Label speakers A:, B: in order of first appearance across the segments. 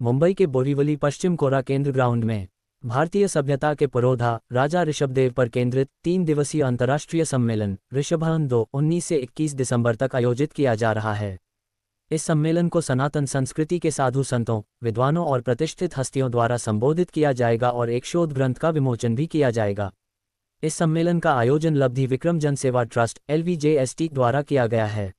A: मुंबई के बोरीवली पश्चिम कोरा केंद्र ग्राउंड में भारतीय सभ्यता के पुरोधा राजा ऋषभदेव पर केंद्रित 3 दिवसीय अंतर्राष्ट्रीय सम्मेलन ऋषभान 2 19 से 21 दिसंबर तक आयोजित किया जा रहा है। इस सम्मेलन को सनातन संस्कृति के साधु संतों, विद्वानों और प्रतिष्ठित हस्तियों द्वारा संबोधित किया जाएगा और एक शोध ग्रंथ का विमोचन भी किया जाएगा। इस सम्मेलन का आयोजन लब्धि विक्रम जनसेवा ट्रस्ट LVJST द्वारा किया गया है।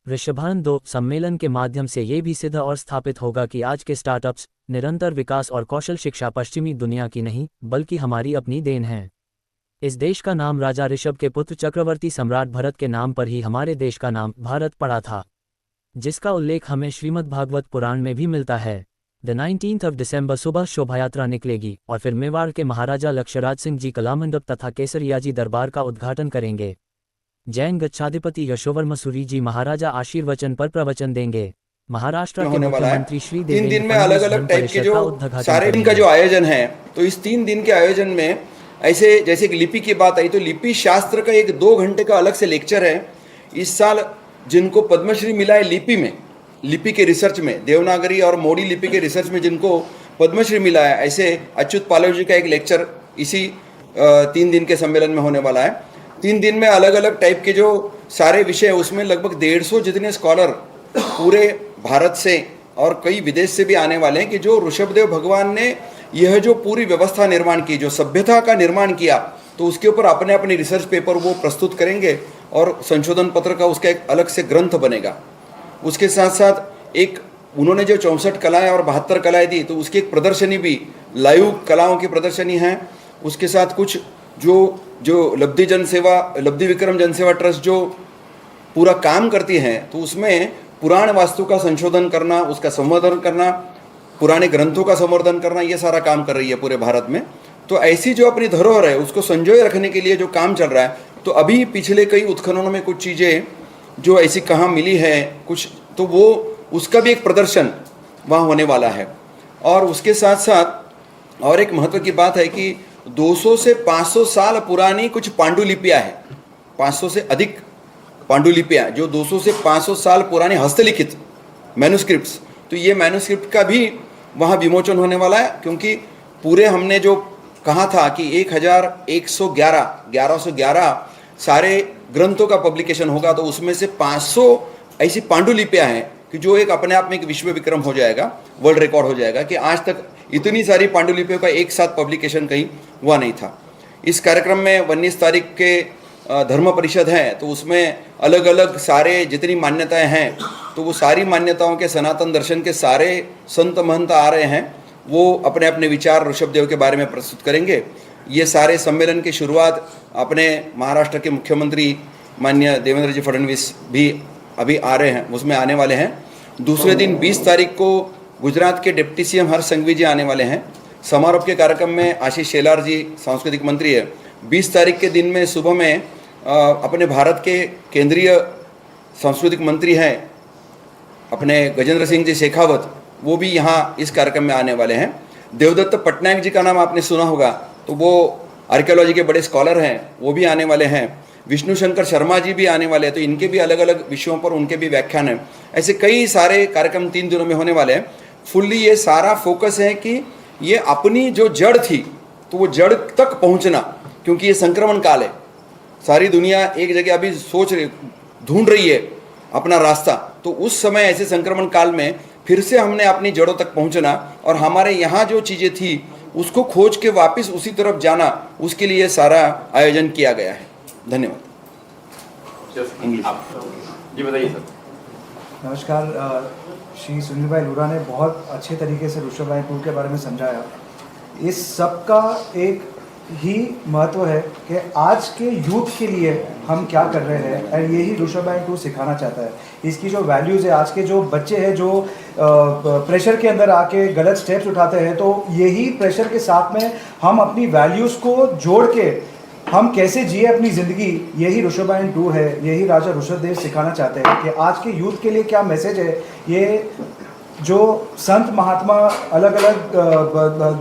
A: ऋषभान 2 सम्मेलन के माध्यम से ये भी सिद्ध और स्थापित होगा कि आज के स्टार्टअप्स, निरंतर विकास और कौशल शिक्षा पश्चिमी दुनिया की नहीं बल्कि हमारी अपनी देन है। इस देश का नाम राजा ऋषभ के पुत्र चक्रवर्ती सम्राट भरत के नाम पर ही हमारे देश का नाम भारत पड़ा था, जिसका उल्लेख हमें श्रीमद् भागवत पुराण में भी मिलता है। 19 दिसंबर सुबह शोभायात्रा निकलेगी और फिर मेवाड़ के महाराजा लक्ष्यराज सिंह जी कलामंडप तथा केसरिया जी दरबार का उद्घाटन करेंगे। जैन गच्छाधिपति यशोवर्मा सूरी जी महाराजा आशीर्वचन पर प्रवचन देंगे। महाराष्ट्र के मुख्यमंत्री श्री
B: 3 दिन में अलग अलग टाइप के जो सारे दिन का जो आयोजन है, तो इस 3 दिन के आयोजन में ऐसे जैसे कि लिपि की बात आई तो लिपि शास्त्र का एक 2 घंटे का अलग से लेक्चर है। इस साल जिनको पद्मश्री मिला है लिपि में, लिपि के रिसर्च में, देवनागरी और मोडी लिपि के रिसर्च में जिनको पद्मश्री मिला है, ऐसे अच्युत पालव जी का एक लेक्चर इसी 3 दिन के सम्मेलन में होने वाला है। 3 दिन में अलग अलग टाइप के जो सारे विषय, उसमें लगभग 150 जितने स्कॉलर पूरे भारत से और कई विदेश से भी आने वाले हैं कि जो ऋषभदेव भगवान ने यह जो पूरी व्यवस्था निर्माण की, जो सभ्यता का निर्माण किया, तो उसके ऊपर अपने अपने रिसर्च पेपर वो प्रस्तुत करेंगे और संशोधन पत्र का उसका एक अलग से ग्रंथ बनेगा। उसके साथ साथ एक उन्होंने जो 64 कलाएँ और 72 कलाएँ दी, तो उसकी एक प्रदर्शनी भी, लाइव कलाओं की प्रदर्शनी है। उसके साथ कुछ जो लब्धि विक्रम जनसेवा ट्रस्ट जो पूरा काम करती है, तो उसमें पुराण वास्तु का संशोधन करना, उसका संवर्धन करना, पुराने ग्रंथों का संवर्धन करना, ये सारा काम कर रही है पूरे भारत में। तो ऐसी जो अपनी धरोहर है उसको संजोए रखने के लिए जो काम चल रहा है, तो अभी पिछले कई उत्खननों में कुछ चीज़ें जो ऐसी कहाँ मिली है कुछ, तो वो उसका भी एक प्रदर्शन वहाँ होने वाला है। और उसके साथ साथ और एक महत्व की बात है कि 200 से 500 साल पुरानी कुछ पांडुलिपियाँ हैं, 500 से अधिक पांडुलिपियाँ जो 200 से 500 साल पुरानी हस्तलिखित मैन्युस्क्रिप्ट्स, तो ये मैन्युस्क्रिप्ट का भी वहाँ विमोचन होने वाला है। क्योंकि पूरे हमने जो कहा था कि 1111 सारे ग्रंथों का पब्लिकेशन होगा, तो उसमें से 500 ऐसी पांडुलिपियाँ हैं कि जो एक अपने आप में एक विश्व विक्रम हो जाएगा, वर्ल्ड रिकॉर्ड हो जाएगा कि आज तक इतनी सारी पांडुलिपियों का एक साथ पब्लिकेशन कहीं हुआ नहीं था। इस कार्यक्रम में 19 तारीख के धर्म परिषद है, तो उसमें अलग अलग सारे जितनी मान्यताएं हैं, तो वो सारी मान्यताओं के सनातन दर्शन के सारे संत महंत आ रहे हैं, वो अपने अपने विचार ऋषभदेव के बारे में प्रस्तुत करेंगे। ये सारे सम्मेलन की शुरुआत अपने महाराष्ट्र के मुख्यमंत्री माननीय देवेंद्र जी फडणवीस भी अभी आ रहे हैं, उसमें आने वाले हैं। दूसरे दिन 20 तारीख को गुजरात के डिप्टी CM हर्ष संघवी जी आने वाले हैं। समारोह के कार्यक्रम में आशीष शेलार जी सांस्कृतिक मंत्री है। 20 तारीख के दिन में सुबह में अपने भारत के केंद्रीय सांस्कृतिक मंत्री हैं अपने गजेंद्र सिंह जी शेखावत, वो भी यहाँ इस कार्यक्रम में आने वाले हैं। देवदत्त पटनायक जी का नाम आपने सुना होगा, तो वो आर्कियोलॉजी के बड़े स्कॉलर हैं, वो भी आने वाले हैं। विष्णु शंकर शर्मा जी भी आने वाले हैं, तो इनके भी अलग अलग विषयों पर उनके भी व्याख्यान हैं। ऐसे कई सारे कार्यक्रम 3 दिनों में होने वाले हैं। फुल्ली ये सारा फोकस है कि ये अपनी जो जड़ थी, तो वो जड़ तक पहुंचना, क्योंकि ये संक्रमण काल है। सारी दुनिया एक जगह अभी ढूंढ रही है अपना रास्ता, तो उस समय ऐसे संक्रमण काल में फिर से हमने अपनी जड़ों तक पहुंचना और हमारे यहाँ जो चीज़ें थी उसको खोज के वापस उसी तरफ जाना, उसके लिए सारा आयोजन किया गया है। धन्यवाद।
C: जी बताइए सर।
D: नमस्कार। श्री सुनील भाई लूरा ने बहुत अच्छे तरीके से ऋषभभान 2 के बारे में समझाया। इस सब का एक ही महत्व है कि आज के यूथ के लिए हम क्या कर रहे हैं, और यही ऋषभभान 2 सिखाना चाहता है। इसकी जो वैल्यूज़ है, आज के जो बच्चे हैं जो प्रेशर के अंदर आके गलत स्टेप्स उठाते हैं, तो यही प्रेशर के साथ में हम अपनी वैल्यूज़ को जोड़ के हम कैसे जिए अपनी ज़िंदगी, यही ऋषभभान 2 है। यही राजा ऋषभदेव सिखाना चाहते हैं कि आज के यूथ के लिए क्या मैसेज है। ये जो संत महात्मा अलग अलग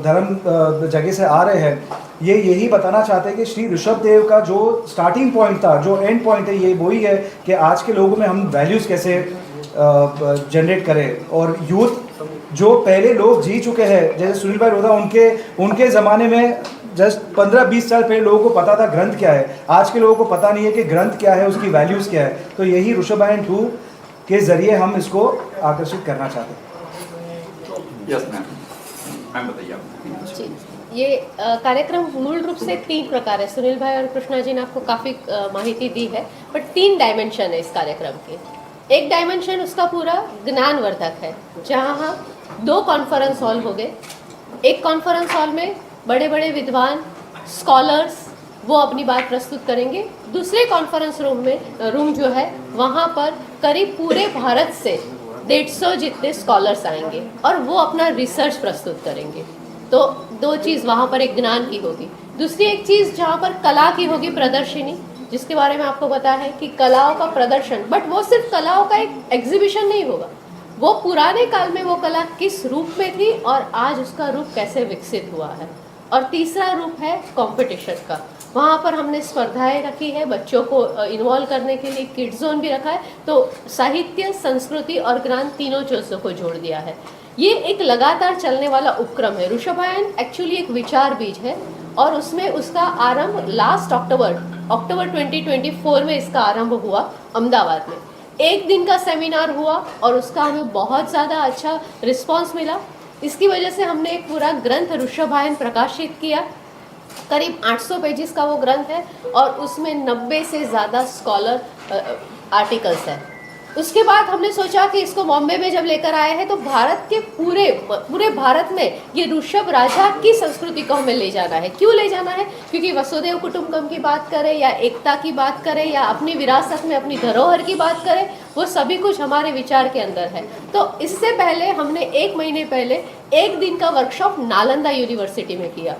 D: धर्म जगह से आ रहे हैं, ये यही बताना चाहते हैं कि श्री ऋषभदेव का जो स्टार्टिंग पॉइंट था, जो एंड पॉइंट है, ये वही है कि आज के लोगों में हम वैल्यूज़ कैसे जनरेट करें। और यूथ जो पहले लोग जी चुके हैं, जैसे सुनील भाई लोधा, उनके ज़माने में जस्ट 15-20 साल पहले लोगों को पता था ग्रंथ क्या है, आज के लोगों को पता नहीं है कि ग्रंथ क्या है, उसकी वैल्यूज़ क्या है। तो यही ऋषभायन 2 के ज़रिए हम इसको आकर्षित करना चाहते हैं।
C: यस मैम बताइए आप।
E: जी, ये कार्यक्रम मूल रूप से 3 प्रकार है। सुनील भाई और कृष्णा जी ने आपको काफ़ी माहिती दी है, बट 3 डायमेंशन है इस कार्यक्रम के। एक डायमेंशन उसका पूरा ज्ञानवर्धक है, जहाँ 2 कॉन्फ्रेंस हॉल हो गए। एक कॉन्फ्रेंस हॉल में बड़े बड़े विद्वान स्कॉलर्स वो अपनी बात प्रस्तुत करेंगे। दूसरे कॉन्फ्रेंस रूम जो है, वहाँ पर करीब पूरे भारत से 150 जितने स्कॉलर्स आएंगे और वो अपना रिसर्च प्रस्तुत करेंगे। तो 2 चीज़ वहाँ पर एक ज्ञान की होगी। दूसरी एक चीज़ जहाँ पर कला की होगी, प्रदर्शनी, जिसके बारे में आपको पता है कि कलाओं का प्रदर्शन, बट वो सिर्फ कलाओं का एक एग्जीबिशन नहीं होगा, वो पुराने काल में वो कला किस रूप में थी और आज उसका रूप कैसे विकसित हुआ है। और तीसरा रूप है कंपटीशन का। वहाँ पर हमने स्पर्धाएं रखी है, बच्चों को इन्वॉल्व करने के लिए किड जोन भी रखा है। तो साहित्य, संस्कृति और ज्ञान तीनों चीज़ों को जोड़ दिया है। ये एक लगातार चलने वाला उपक्रम है। ऋषभायन एक्चुअली एक विचार बीज है और उसमें उसका आरंभ लास्ट अक्टूबर 2024 में इसका आरंभ हुआ अहमदाबाद में। 1 दिन का सेमिनार हुआ और उसका हमें बहुत ज़्यादा अच्छा रिस्पॉन्स मिला। इसकी वजह से हमने एक पूरा ग्रंथ ऋषभायन प्रकाशित किया। करीब 800 पेजेस का वो ग्रंथ है और उसमें 90 से ज़्यादा स्कॉलर आर्टिकल्स हैं। उसके बाद हमने सोचा कि इसको बॉम्बे में जब लेकर आए हैं तो भारत के पूरे भारत में ये ऋषभ राजा की संस्कृति को हमें ले जाना है। क्यों ले जाना है? क्योंकि वसुधैव कुटुंबकम की बात करें या एकता की बात करें या अपनी विरासत में अपनी धरोहर की बात करें, वो सभी कुछ हमारे विचार के अंदर है। तो इससे पहले हमने 1 महीने पहले 1 दिन का वर्कशॉप नालंदा यूनिवर्सिटी में किया।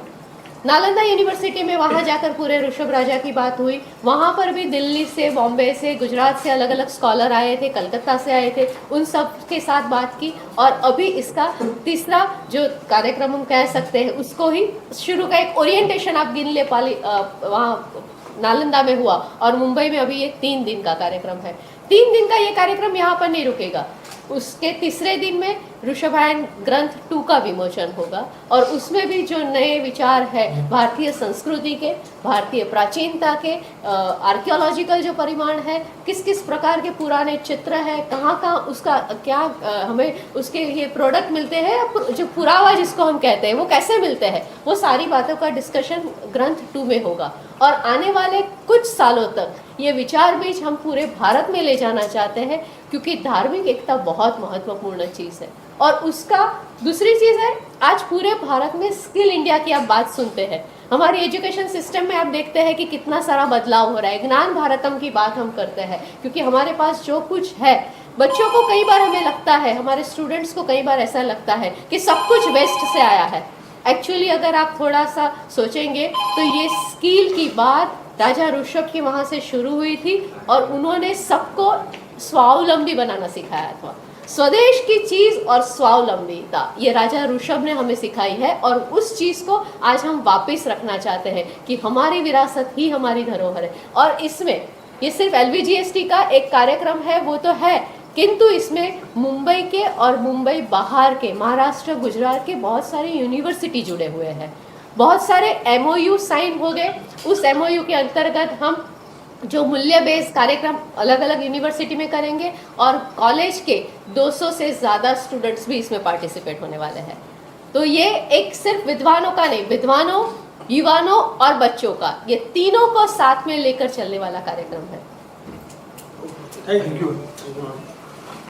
E: नालंदा यूनिवर्सिटी में वहाँ जाकर पूरे ऋषभ राजा की बात हुई। वहाँ पर भी दिल्ली से, बॉम्बे से, गुजरात से अलग अलग स्कॉलर आए थे, कलकत्ता से आए थे, उन सब के साथ बात की। और अभी इसका तीसरा जो कार्यक्रम हम कह सकते हैं उसको ही शुरू का एक ओरिएंटेशन आप गिन ले पाली वहाँ नालंदा में हुआ और मुंबई में अभी ये 3 दिन का कार्यक्रम है। 3 दिन का ये कार्यक्रम यहाँ पर नहीं रुकेगा। उसके तीसरे दिन में ऋषभायन ग्रंथ 2 का विमोचन होगा और उसमें भी जो नए विचार है भारतीय संस्कृति के, भारतीय प्राचीनता के, आर्कियोलॉजिकल जो परिमाण है, किस किस प्रकार के पुराने चित्र है, कहाँ कहाँ उसका क्या हमें उसके ये प्रोडक्ट मिलते हैं, जो पुरावा जिसको हम कहते हैं वो कैसे मिलते हैं, वो सारी बातों का डिस्कशन ग्रंथ 2 में होगा। और आने वाले कुछ सालों तक ये विचार बीज हम पूरे भारत में ले जाना चाहते हैं, क्योंकि धार्मिक एकता बहुत महत्वपूर्ण चीज़ है। और उसका दूसरी चीज़ है, आज पूरे भारत में स्किल इंडिया की आप बात सुनते हैं। हमारी एजुकेशन सिस्टम में आप देखते हैं कि कितना सारा बदलाव हो रहा है। ज्ञान भारतम की बात हम करते हैं क्योंकि हमारे पास जो कुछ है, बच्चों को कई बार हमें लगता है, हमारे स्टूडेंट्स को कई बार ऐसा लगता है कि सब कुछ वेस्ट से आया है। एक्चुअली अगर आप थोड़ा सा सोचेंगे तो ये स्किल की बात राजा ऋषभ की वहाँ से शुरू हुई थी और उन्होंने सबको स्वावलंबी बनाना सिखाया था। स्वदेश की चीज़ और स्वावलंबीता ये राजा ऋषभ ने हमें सिखाई है और उस चीज़ को आज हम वापस रखना चाहते हैं कि हमारी विरासत ही हमारी धरोहर है। और इसमें ये सिर्फ LVGST का एक कार्यक्रम है वो तो है, किंतु इसमें मुंबई के और मुंबई बाहर के, महाराष्ट्र, गुजरात के बहुत सारे यूनिवर्सिटी जुड़े हुए हैं। बहुत सारे MOU साइन हो गए। उस MOU के अंतर्गत हम जो मूल्य बेस्ड कार्यक्रम अलग अलग यूनिवर्सिटी में करेंगे और कॉलेज के 200 से ज़्यादा स्टूडेंट्स भी इसमें पार्टिसिपेट होने वाले हैं। तो ये एक सिर्फ विद्वानों का नहीं, विद्वानों, युवानों और बच्चों का, ये तीनों को साथ में लेकर चलने वाला कार्यक्रम है।
D: Thank you.